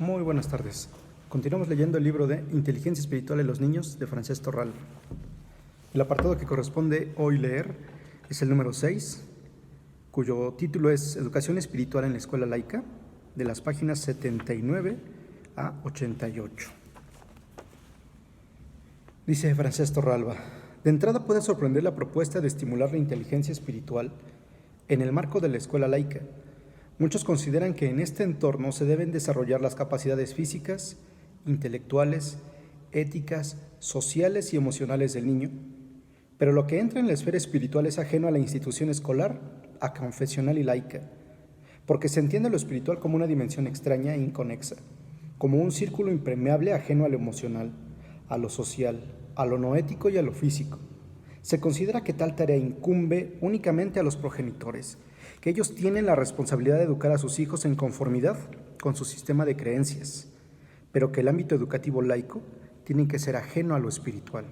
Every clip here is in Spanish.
Muy buenas tardes. Continuamos leyendo el libro de Inteligencia Espiritual en los Niños de Francesc Torralba. El apartado que corresponde hoy leer es el número 6, cuyo título es Educación Espiritual en la Escuela Laica, de las páginas 79 a 88. Dice Francesc Torralba: de entrada puede sorprender la propuesta de estimular la inteligencia espiritual en el marco de la escuela laica. Muchos consideran que en este entorno se deben desarrollar las capacidades físicas, intelectuales, éticas, sociales y emocionales del niño, pero lo que entra en la esfera espiritual es ajeno a la institución escolar, a confesional y laica, porque se entiende lo espiritual como una dimensión extraña e inconexa, como un círculo impermeable ajeno a lo emocional, a lo social, a lo no ético y a lo físico. Se considera que tal tarea incumbe únicamente a los progenitores, que ellos tienen la responsabilidad de educar a sus hijos en conformidad con su sistema de creencias, pero que el ámbito educativo laico tiene que ser ajeno a lo espiritual.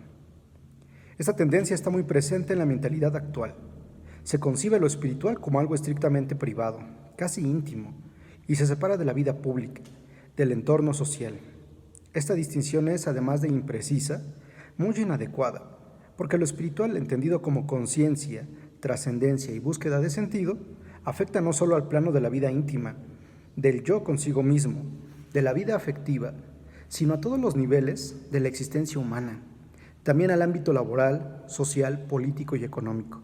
Esta tendencia está muy presente en la mentalidad actual. Se concibe lo espiritual como algo estrictamente privado, casi íntimo, y se separa de la vida pública, del entorno social. Esta distinción es, además de imprecisa, muy inadecuada, porque lo espiritual, entendido como conciencia, trascendencia y búsqueda de sentido, afecta no solo al plano de la vida íntima, del yo consigo mismo, de la vida afectiva, sino a todos los niveles de la existencia humana, también al ámbito laboral, social, político y económico.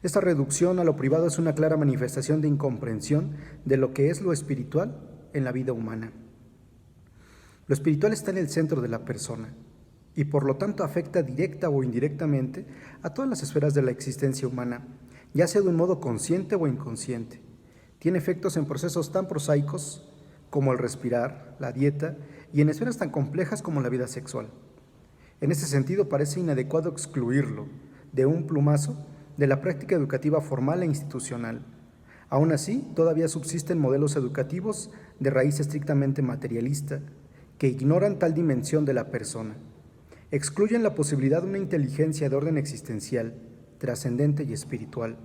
Esta reducción a lo privado es una clara manifestación de incomprensión de lo que es lo espiritual en la vida humana. Lo espiritual está en el centro de la persona y por lo tanto afecta directa o indirectamente a todas las esferas de la existencia humana, ya sea de un modo consciente o inconsciente. Tiene efectos en procesos tan prosaicos como el respirar, la dieta y en esferas tan complejas como la vida sexual. En este sentido, parece inadecuado excluirlo de un plumazo de la práctica educativa formal e institucional. Aún así, todavía subsisten modelos educativos de raíz estrictamente materialista que ignoran tal dimensión de la persona. Excluyen la posibilidad de una inteligencia de orden existencial, trascendente y espiritual,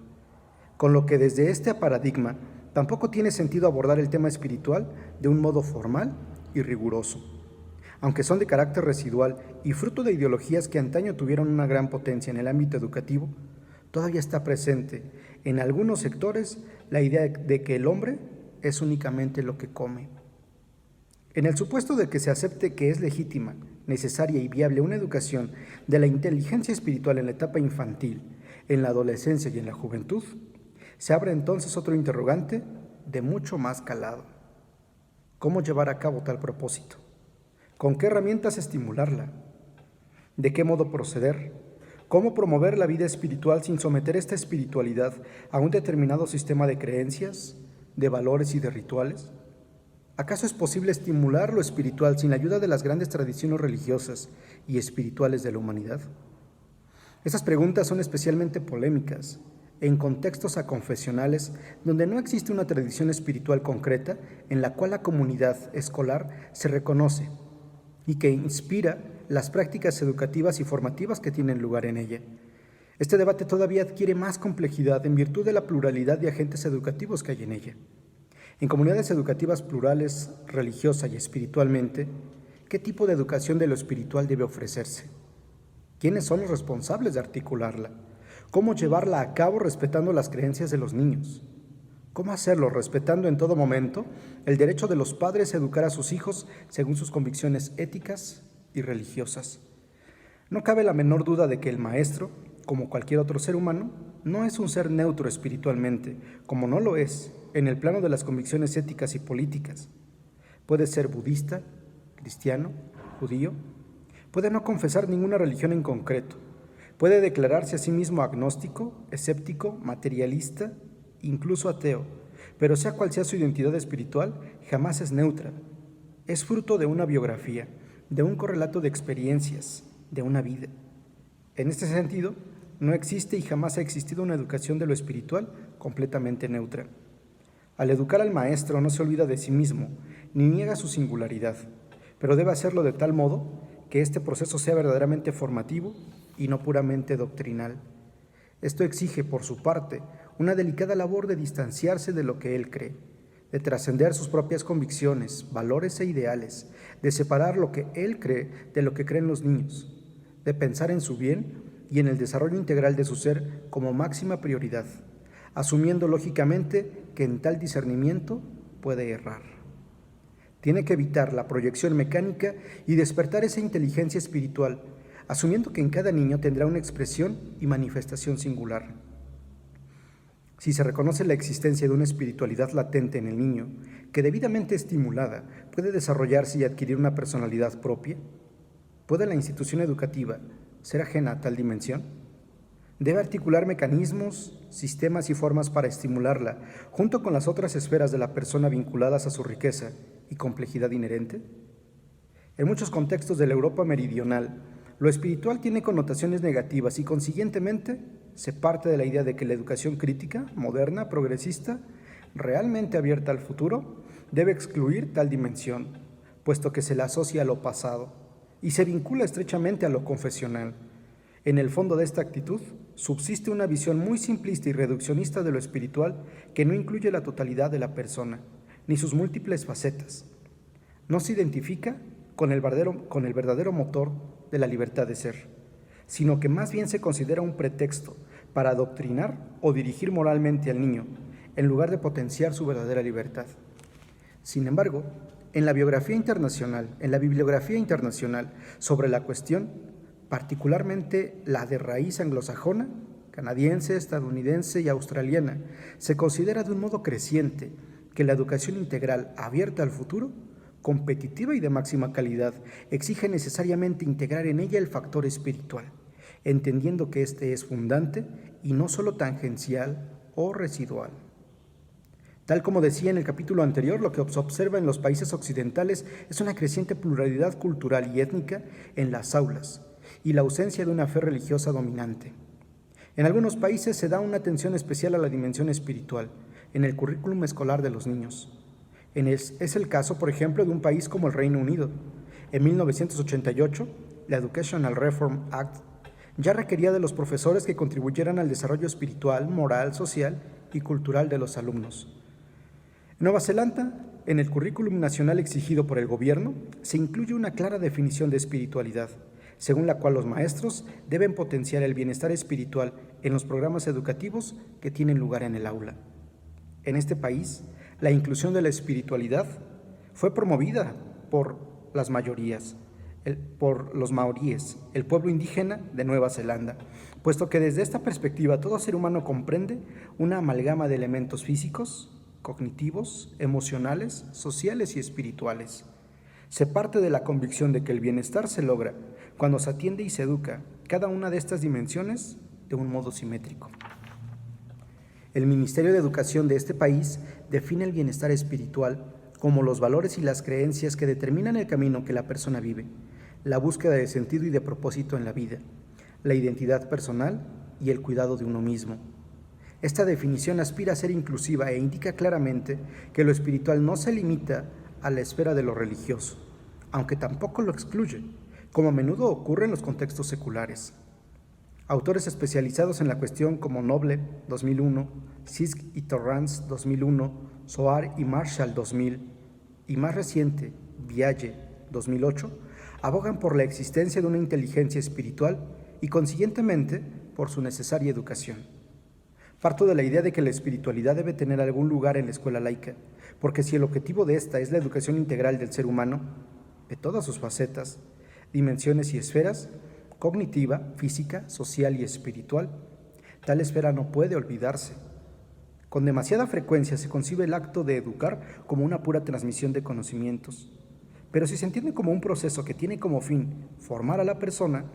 con lo que desde este paradigma tampoco tiene sentido abordar el tema espiritual de un modo formal y riguroso. Aunque son de carácter residual y fruto de ideologías que antaño tuvieron una gran potencia en el ámbito educativo, todavía está presente en algunos sectores la idea de que el hombre es únicamente lo que come. En el supuesto de que se acepte que es legítima, necesaria y viable una educación de la inteligencia espiritual en la etapa infantil, en la adolescencia y en la juventud, se abre entonces otro interrogante de mucho más calado. ¿Cómo llevar a cabo tal propósito? ¿Con qué herramientas estimularla? ¿De qué modo proceder? ¿Cómo promover la vida espiritual sin someter esta espiritualidad a un determinado sistema de creencias, de valores y de rituales? ¿Acaso es posible estimular lo espiritual sin la ayuda de las grandes tradiciones religiosas y espirituales de la humanidad? Estas preguntas son especialmente polémicas en contextos aconfesionales donde no existe una tradición espiritual concreta en la cual la comunidad escolar se reconoce y que inspira las prácticas educativas y formativas que tienen lugar en ella. Este debate todavía adquiere más complejidad en virtud de la pluralidad de agentes educativos que hay en ella. En comunidades educativas plurales, religiosa y espiritualmente, ¿qué tipo de educación de lo espiritual debe ofrecerse? ¿Quiénes son los responsables de articularla? ¿Cómo llevarla a cabo respetando las creencias de los niños? ¿Cómo hacerlo respetando en todo momento el derecho de los padres a educar a sus hijos según sus convicciones éticas y religiosas? No cabe la menor duda de que el maestro, como cualquier otro ser humano, no es un ser neutro espiritualmente, como no lo es en el plano de las convicciones éticas y políticas. Puede ser budista, cristiano, judío, puede no confesar ninguna religión en concreto, puede declararse a sí mismo agnóstico, escéptico, materialista, incluso ateo, pero sea cual sea su identidad espiritual, jamás es neutra. Es fruto de una biografía, de un correlato de experiencias, de una vida. En este sentido, no existe y jamás ha existido una educación de lo espiritual completamente neutra. Al educar al maestro no se olvida de sí mismo, ni niega su singularidad, pero debe hacerlo de tal modo que este proceso sea verdaderamente formativo y no puramente doctrinal. Esto exige, por su parte, una delicada labor de distanciarse de lo que él cree, de trascender sus propias convicciones, valores e ideales, de separar lo que él cree de lo que creen los niños, de pensar en su bien y en el desarrollo integral de su ser como máxima prioridad, asumiendo lógicamente que en tal discernimiento puede errar. Tiene que evitar la proyección mecánica y despertar esa inteligencia espiritual, asumiendo que en cada niño tendrá una expresión y manifestación singular. Si se reconoce la existencia de una espiritualidad latente en el niño, que debidamente estimulada puede desarrollarse y adquirir una personalidad propia, ¿puede la institución educativa ser ajena a tal dimensión? Debe articular mecanismos, sistemas y formas para estimularla, junto con las otras esferas de la persona vinculadas a su riqueza y complejidad inherente. En muchos contextos de la Europa meridional, lo espiritual tiene connotaciones negativas y, consiguientemente, se parte de la idea de que la educación crítica, moderna, progresista, realmente abierta al futuro, debe excluir tal dimensión, puesto que se la asocia a lo pasado y se vincula estrechamente a lo confesional. En el fondo de esta actitud subsiste una visión muy simplista y reduccionista de lo espiritual que no incluye la totalidad de la persona, ni sus múltiples facetas. No se identifica con el verdadero motor de la libertad de ser, sino que más bien se considera un pretexto para adoctrinar o dirigir moralmente al niño, en lugar de potenciar su verdadera libertad. Sin embargo, en la bibliografía internacional sobre la cuestión, particularmente la de raíz anglosajona, canadiense, estadounidense y australiana, se considera de un modo creciente que la educación integral abierta al futuro, competitiva y de máxima calidad, exige necesariamente integrar en ella el factor espiritual, entendiendo que éste es fundante y no solo tangencial o residual. Tal como decía en el capítulo anterior, lo que se observa en los países occidentales es una creciente pluralidad cultural y étnica en las aulas y la ausencia de una fe religiosa dominante. En algunos países se da una atención especial a la dimensión espiritual en el currículum escolar de los niños. Es el caso, por ejemplo, de un país como el Reino Unido. En 1988, la Educational Reform Act ya requería de los profesores que contribuyeran al desarrollo espiritual, moral, social y cultural de los alumnos. En Nueva Zelanda, en el currículum nacional exigido por el gobierno, se incluye una clara definición de espiritualidad, según la cual los maestros deben potenciar el bienestar espiritual en los programas educativos que tienen lugar en el aula. En este país, la inclusión de la espiritualidad fue promovida por las mayorías, por los maoríes, el pueblo indígena de Nueva Zelanda, puesto que desde esta perspectiva todo ser humano comprende una amalgama de elementos físicos, cognitivos, emocionales, sociales y espirituales. Se parte de la convicción de que el bienestar se logra cuando se atiende y se educa cada una de estas dimensiones de un modo simétrico. El Ministerio de Educación de este país define el bienestar espiritual como los valores y las creencias que determinan el camino que la persona vive, la búsqueda de sentido y de propósito en la vida, la identidad personal y el cuidado de uno mismo. Esta definición aspira a ser inclusiva e indica claramente que lo espiritual no se limita a la esfera de lo religioso, aunque tampoco lo excluye, como a menudo ocurre en los contextos seculares. Autores especializados en la cuestión como Noble, 2001, Sisk y Torrance, 2001, Soar y Marshall, 2000, y más reciente, Vialle, 2008, abogan por la existencia de una inteligencia espiritual y, consiguientemente, por su necesaria educación. Parto de la idea de que la espiritualidad debe tener algún lugar en la escuela laica, porque si el objetivo de esta es la educación integral del ser humano, de todas sus facetas, dimensiones y esferas, cognitiva, física, social y espiritual, tal esfera no puede olvidarse. Con demasiada frecuencia se concibe el acto de educar como una pura transmisión de conocimientos, pero si se entiende como un proceso que tiene como fin formar a la persona,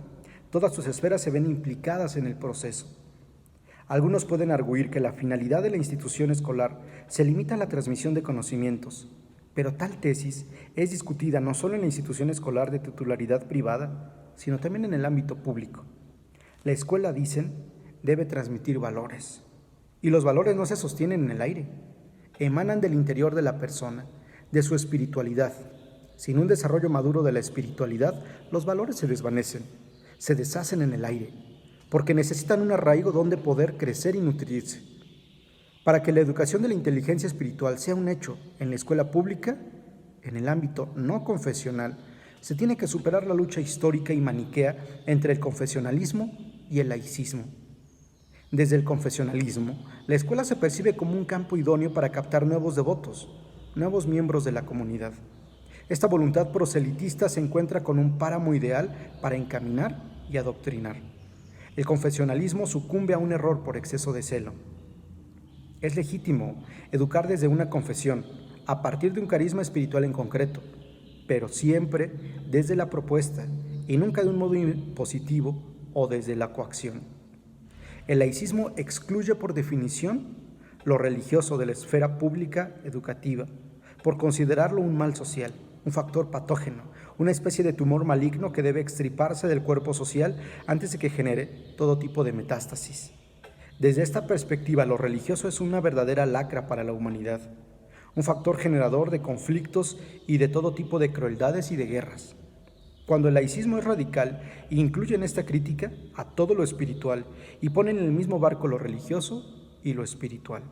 todas sus esferas se ven implicadas en el proceso. Algunos pueden arguir que la finalidad de la institución escolar se limita a la transmisión de conocimientos, pero tal tesis es discutida no solo en la institución escolar de titularidad privada, sino también en el ámbito público. La escuela, dicen, debe transmitir valores, y los valores no se sostienen en el aire, emanan del interior de la persona, de su espiritualidad. Sin un desarrollo maduro de la espiritualidad, los valores se desvanecen, se deshacen en el aire, porque necesitan un arraigo donde poder crecer y nutrirse. Para que la educación de la inteligencia espiritual sea un hecho en la escuela pública, en el ámbito no confesional, se tiene que superar la lucha histórica y maniquea entre el confesionalismo y el laicismo. Desde el confesionalismo, la escuela se percibe como un campo idóneo para captar nuevos devotos, nuevos miembros de la comunidad. Esta voluntad proselitista se encuentra con un páramo ideal para encaminar y adoctrinar. El confesionalismo sucumbe a un error por exceso de celo. Es legítimo educar desde una confesión, a partir de un carisma espiritual en concreto, pero siempre desde la propuesta y nunca de un modo impositivo o desde la coacción. El laicismo excluye por definición lo religioso de la esfera pública educativa, por considerarlo un mal social, un factor patógeno, una especie de tumor maligno que debe extirparse del cuerpo social antes de que genere todo tipo de metástasis. Desde esta perspectiva, lo religioso es una verdadera lacra para la humanidad, un factor generador de conflictos y de todo tipo de crueldades y de guerras. Cuando el laicismo es radical, incluye en esta crítica a todo lo espiritual y pone en el mismo barco lo religioso y lo espiritual.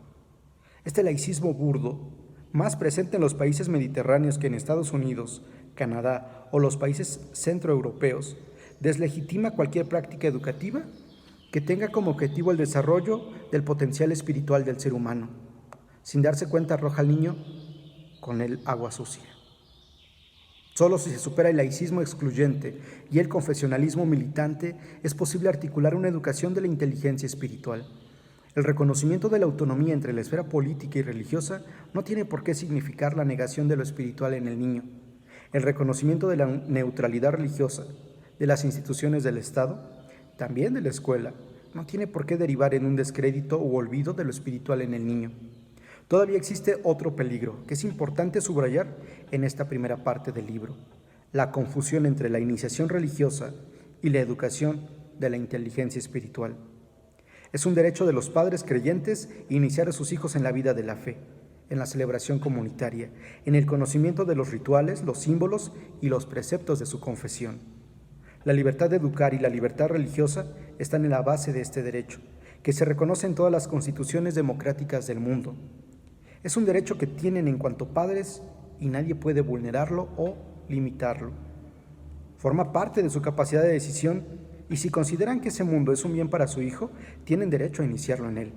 Este laicismo burdo, más presente en los países mediterráneos que en Estados Unidos, Canadá o los países centroeuropeos, deslegitima cualquier práctica educativa que tenga como objetivo el desarrollo del potencial espiritual del ser humano. Sin darse cuenta, arroja al niño con el agua sucia. Solo si se supera el laicismo excluyente y el confesionalismo militante es posible articular una educación de la inteligencia espiritual. El reconocimiento de la autonomía entre la esfera política y religiosa no tiene por qué significar la negación de lo espiritual en el niño. El reconocimiento de la neutralidad religiosa de las instituciones del Estado, también de la escuela, no tiene por qué derivar en un descrédito u olvido de lo espiritual en el niño. Todavía existe otro peligro que es importante subrayar en esta primera parte del libro: la confusión entre la iniciación religiosa y la educación de la inteligencia espiritual. Es un derecho de los padres creyentes iniciar a sus hijos en la vida de la fe, en la celebración comunitaria, en el conocimiento de los rituales, los símbolos y los preceptos de su confesión. La libertad de educar y la libertad religiosa están en la base de este derecho, que se reconoce en todas las constituciones democráticas del mundo. Es un derecho que tienen en cuanto padres y nadie puede vulnerarlo o limitarlo. Forma parte de su capacidad de decisión y si consideran que ese mundo es un bien para su hijo, tienen derecho a iniciarlo en él.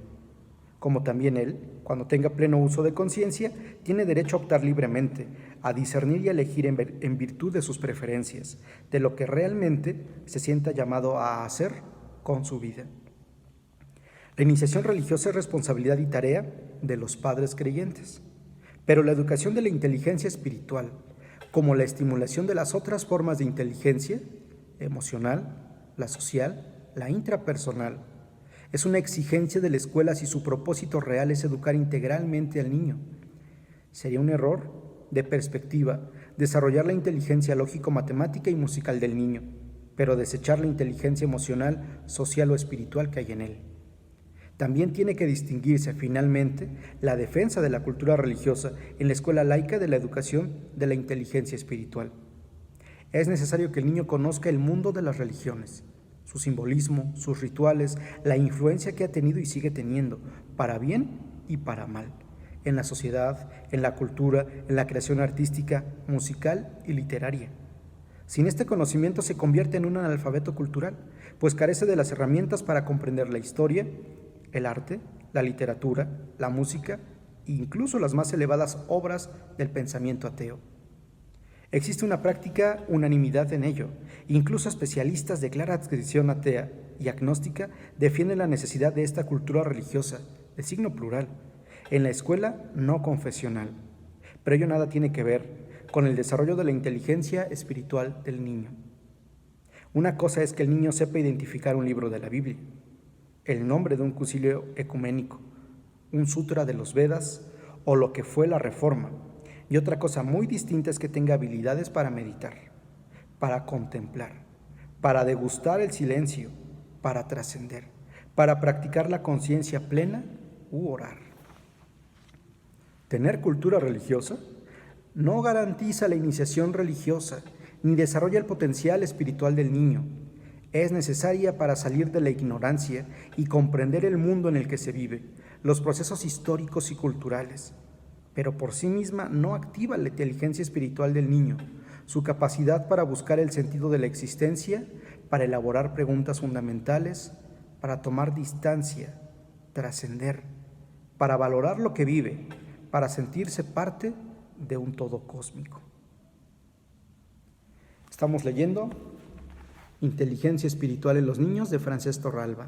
Como también él, cuando tenga pleno uso de conciencia, tiene derecho a optar libremente, a discernir y a elegir en virtud de sus preferencias, de lo que realmente se sienta llamado a hacer con su vida. La iniciación religiosa es responsabilidad y tarea de los padres creyentes, pero la educación de la inteligencia espiritual, como la estimulación de las otras formas de inteligencia, emocional, la social, la intrapersonal, es una exigencia de la escuela si su propósito real es educar integralmente al niño. Sería un error de perspectiva desarrollar la inteligencia lógico-matemática y musical del niño, pero desechar la inteligencia emocional, social o espiritual que hay en él. También tiene que distinguirse, finalmente, la defensa de la cultura religiosa en la escuela laica de la educación de la inteligencia espiritual. Es necesario que el niño conozca el mundo de las religiones, su simbolismo, sus rituales, la influencia que ha tenido y sigue teniendo, para bien y para mal, en la sociedad, en la cultura, en la creación artística, musical y literaria. Sin este conocimiento se convierte en un analfabeto cultural, pues carece de las herramientas para comprender la historia, el arte, la literatura, la música e incluso las más elevadas obras del pensamiento ateo. Existe una práctica unanimidad en ello. Incluso especialistas de clara adscripción atea y agnóstica defienden la necesidad de esta cultura religiosa, de signo plural, en la escuela no confesional. Pero ello nada tiene que ver con el desarrollo de la inteligencia espiritual del niño. Una cosa es que el niño sepa identificar un libro de la Biblia, el nombre de un concilio ecuménico, un sutra de los Vedas o lo que fue la Reforma. Y otra cosa muy distinta es que tenga habilidades para meditar, para contemplar, para degustar el silencio, para trascender, para practicar la conciencia plena u orar. Tener cultura religiosa no garantiza la iniciación religiosa ni desarrolla el potencial espiritual del niño. Es necesaria para salir de la ignorancia y comprender el mundo en el que se vive, los procesos históricos y culturales, pero por sí misma no activa la inteligencia espiritual del niño, su capacidad para buscar el sentido de la existencia, para elaborar preguntas fundamentales, para tomar distancia, trascender, para valorar lo que vive, para sentirse parte de un todo cósmico. Estamos leyendo Inteligencia espiritual en los niños de Francesc Torralba.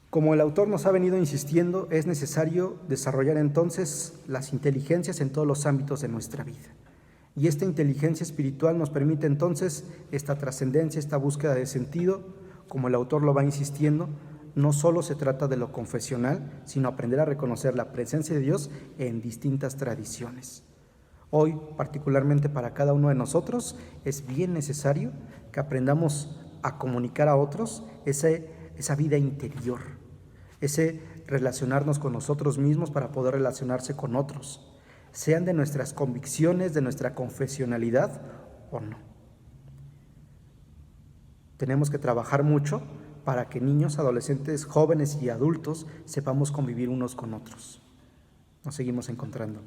Como el autor nos ha venido insistiendo, es necesario desarrollar entonces las inteligencias en todos los ámbitos de nuestra vida. Y esta inteligencia espiritual nos permite entonces esta trascendencia, esta búsqueda de sentido, como el autor lo va insistiendo. No solo se trata de lo confesional, sino aprender a reconocer la presencia de Dios en distintas tradiciones. Hoy, particularmente para cada uno de nosotros, es bien necesario que aprendamos a comunicar a otros esa vida interior, ese relacionarnos con nosotros mismos para poder relacionarse con otros, sean de nuestras convicciones, de nuestra confesionalidad o no. Tenemos que trabajar mucho para que niños, adolescentes, jóvenes y adultos sepamos convivir unos con otros. Nos seguimos encontrando.